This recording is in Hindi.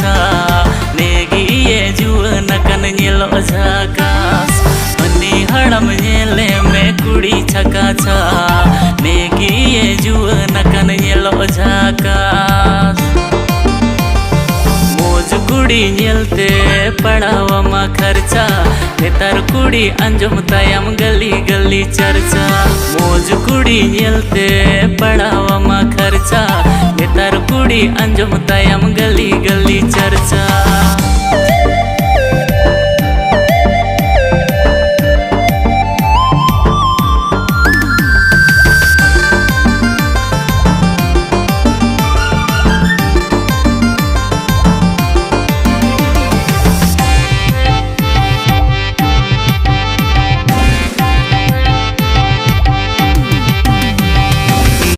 छा नेगी ये जुअन कन ᱧᱮᱞᱚᱜ ᱡᱷᱟᱠᱟᱥ ᱩᱱᱤ ᱦᱟᱲᱟᱢ ᱧᱮᱞᱮ ᱢᱮ ᱠᱩᱲᱤ ᱪᱷᱟᱠᱟ ᱪᱷᱟ नेगी ये जुअन कन ᱧᱮᱞᱚᱜ ᱡᱷᱟᱠᱟᱥ मोज कुड़ी ᱧᱮᱞते पड़ावमा खर्चा नेतार कुड़ी अंजम तायम गली गली चर्चा मोज कुड़ी ᱧᱮᱞते पड़ावमा खर्चा नेतार कुड़ी अंजम तायम गली गली चर्चा।